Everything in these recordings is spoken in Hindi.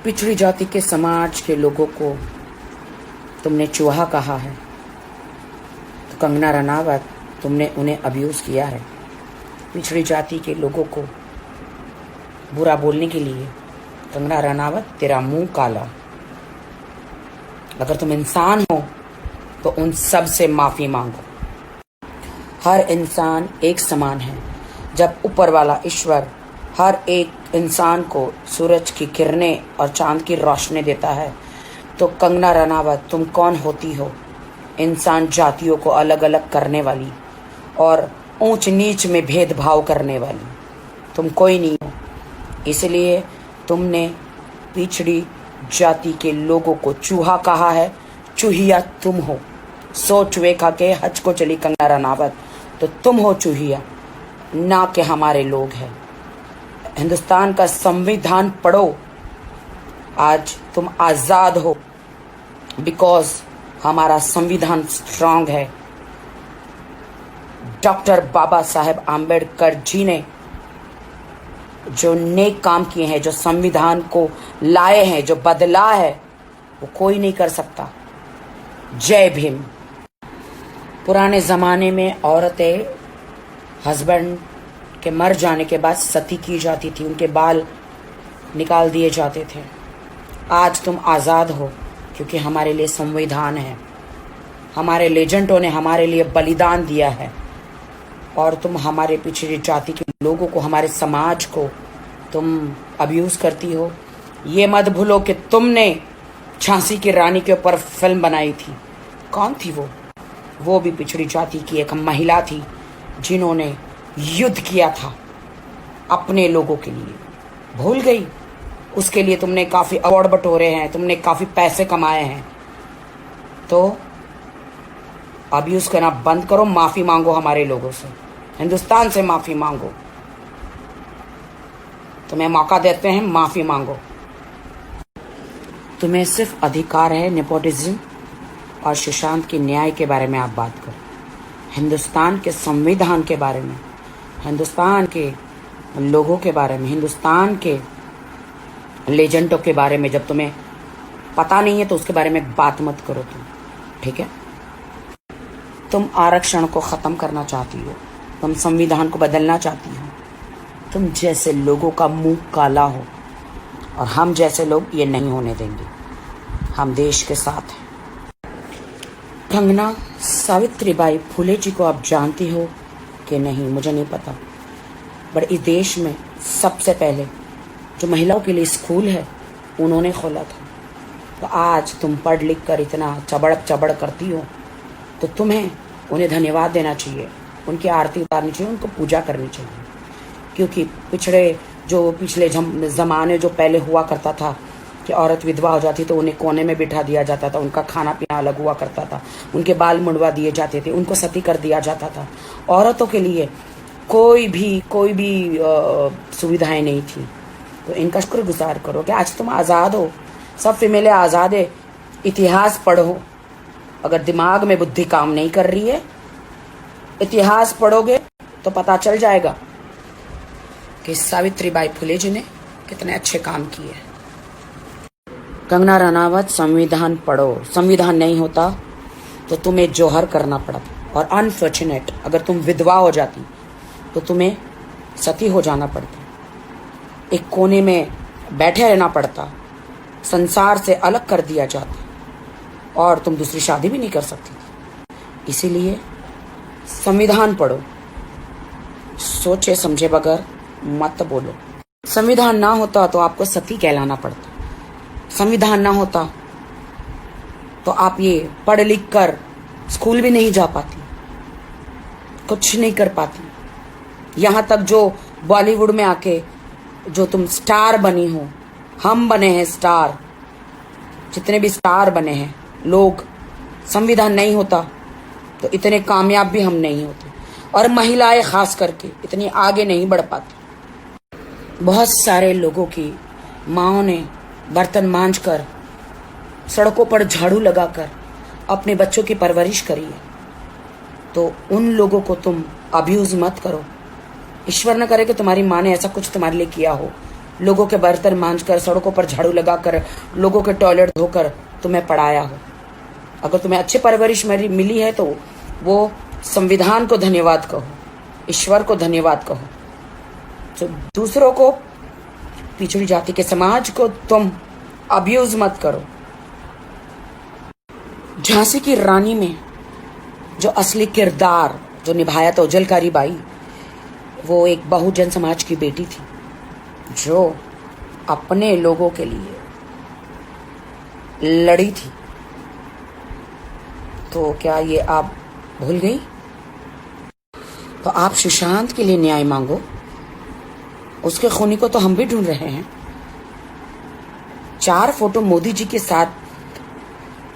पिछड़ी जाति के समाज के लोगों को तुमने चूहा कहा है, तो कंगना रनावत तुमने उन्हें अब्यूज़ किया है। पिछड़ी जाति के लोगों को बुरा बोलने के लिए कंगना रनावत तेरा मुंह काला। अगर तुम इंसान हो तो उन सब से माफ़ी मांगो। हर इंसान एक समान है। जब ऊपर वाला ईश्वर हर एक इंसान को सूरज की किरणें और चांद की रोशनी देता है, तो कंगना रनावत तुम कौन होती हो? इंसान जातियों को अलग अलग करने वाली और ऊंच नीच में भेदभाव करने वाली तुम कोई नहीं हो। इसलिए तुमने पिछड़ी जाति के लोगों को चूहा कहा है। चूहिया तुम हो। सो चूहे खा के हज को चली कंगना रनावत, तो तुम हो चूहिया, ना कि हमारे लोग हैं। हिंदुस्तान का संविधान पढ़ो। आज तुम आज़ाद हो बिकॉज हमारा संविधान स्ट्रांग है। डॉक्टर बाबा साहेब आम्बेडकर जी ने जो नेक काम किए हैं, जो संविधान को लाए हैं, जो बदला है, वो कोई नहीं कर सकता। जय भीम। पुराने ज़माने में औरतें हस्बैंड के मर जाने के बाद सती की जाती थी, उनके बाल निकाल दिए जाते थे। आज तुम आज़ाद हो क्योंकि हमारे लिए संविधान है। हमारे लेजेंडों ने हमारे लिए बलिदान दिया है और तुम हमारे पिछड़ी जाति के लोगों को, हमारे समाज को तुम अब्यूज़ करती हो। ये मत भूलो कि तुमने झांसी की रानी के ऊपर फिल्म बनाई थी। कौन थी वो? वो भी पिछड़ी जाति की एक महिला थी जिन्होंने युद्ध किया था अपने लोगों के लिए। भूल गई? उसके लिए तुमने काफ़ी अवार्ड बटोरे हैं, तुमने काफ़ी पैसे कमाए हैं। तो अब्यूज़ करना बंद करो, माफ़ी मांगो हमारे लोगों से, हिंदुस्तान से माफ़ी मांगो। तुम्हें मौका देते हैं, माफ़ी मांगो। तुम्हें सिर्फ अधिकार है नेपोटिज्म और सुशांत के न्याय के बारे में आप बात करो। हिंदुस्तान के संविधान के बारे में, हिंदुस्तान के लोगों के बारे में, हिंदुस्तान के लेजेंडों के बारे में जब तुम्हें पता नहीं है तो उसके बारे में बात मत करो तुम, ठीक है? तुम आरक्षण को ख़त्म करना चाहती हो, तुम संविधान को बदलना चाहती हो। तुम जैसे लोगों का मुंह काला हो और हम जैसे लोग ये नहीं होने देंगे। हम देश के साथ हैं। कंगना, सावित्रीबाई फुले जी को आप जानती हो कि नहीं मुझे नहीं पता, बट इस देश में सबसे पहले जो महिलाओं के लिए स्कूल है उन्होंने खोला था। तो आज तुम पढ़ लिख कर इतना चबड़ करती हो तो तुम्हें उन्हें धन्यवाद देना चाहिए, उनकी आरती उतारनी चाहिए, उनको पूजा करनी चाहिए। क्योंकि पिछले ज़माने जो पहले हुआ करता था कि औरत विधवा हो जाती तो उन्हें कोने में बिठा दिया जाता था, उनका खाना पीना अलग हुआ करता था, उनके बाल मुंडवा दिए जाते थे, उनको सती कर दिया जाता था। औरतों के लिए कोई भी सुविधाएं नहीं थी। तो इनका शुक्रगुजार करो कि आज तुम आज़ाद हो। सब फीमेलें आज़ाद है। इतिहास पढ़ो। अगर दिमाग में बुद्धि काम नहीं कर रही है, इतिहास पढ़ोगे तो पता चल जाएगा कि सावित्रीबाई फुले जी ने कितने अच्छे काम किए। कंगना रनावत, संविधान पढ़ो। संविधान नहीं होता तो तुम्हें जौहर करना पड़ता, और अनफॉर्चुनेट अगर तुम विधवा हो जाती तो तुम्हें सती हो जाना पड़ता, एक कोने में बैठे रहना पड़ता, संसार से अलग कर दिया जाता और तुम दूसरी शादी भी नहीं कर सकती थी। इसीलिए संविधान पढ़ो, सोचे समझे बगैर मत बोलो। संविधान ना होता तो आपको सती कहलाना पड़ता। संविधान ना होता तो आप ये पढ़ लिख कर स्कूल भी नहीं जा पाती, कुछ नहीं कर पाती। यहाँ तक जो बॉलीवुड में आके जो तुम स्टार बनी हो, हम बने हैं स्टार, जितने भी स्टार बने हैं लोग, संविधान नहीं होता तो इतने कामयाब भी हम नहीं होते, और महिलाएं खास करके इतनी आगे नहीं बढ़ पाती। बहुत सारे लोगों की माँओं ने बर्तन मांज कर, सड़कों पर झाड़ू लगाकर अपने बच्चों की परवरिश करी है। तो उन लोगों को तुम अब्यूज़ मत करो। ईश्वर न करे कि तुम्हारी माँ ने ऐसा कुछ तुम्हारे लिए किया हो लोगों के बर्तन मांजकर, सड़कों पर झाड़ू लगाकर, लोगों के टॉयलेट धोकर तुम्हें पढ़ाया हो। अगर तुम्हें अच्छी परवरिश मिली है तो वो संविधान को धन्यवाद कहो, ईश्वर को धन्यवाद कहो। तो दूसरों को, पिछड़ी जाति के समाज को तुम अब्यूज मत करो। झांसी की रानी में जो असली किरदार जो निभाया था उजलकारी बाई, वो एक बहुजन समाज की बेटी थी जो अपने लोगों के लिए लड़ी थी। तो क्या ये आप भूल गई? तो आप सुशांत के लिए न्याय मांगो। उसके खूनी को तो हम भी ढूंढ रहे हैं। 4 फोटो मोदी जी के साथ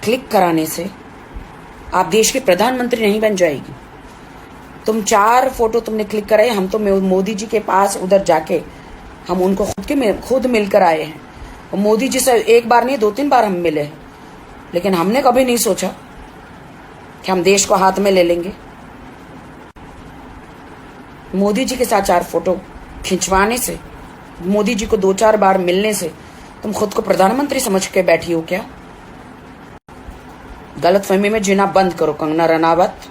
क्लिक कराने से आप देश के प्रधानमंत्री नहीं बन जाएगी। तुम 4 फोटो तुमने क्लिक कराए, हम तो मोदी जी के पास उधर जाके हम उनको खुद मिलकर आए हैं। और मोदी जी से एक बार नहीं 2-3 बार हम मिले हैं, लेकिन हमने कभी नहीं सोचा कि हम देश को हाथ में ले लेंगे। मोदी जी के साथ 4 फोटो खिंचवाने से, मोदी जी को 2-4 बार मिलने से तुम खुद को प्रधानमंत्री समझ के बैठी हो क्या? गलतफहमी में जीना बंद करो कंगना रनावत।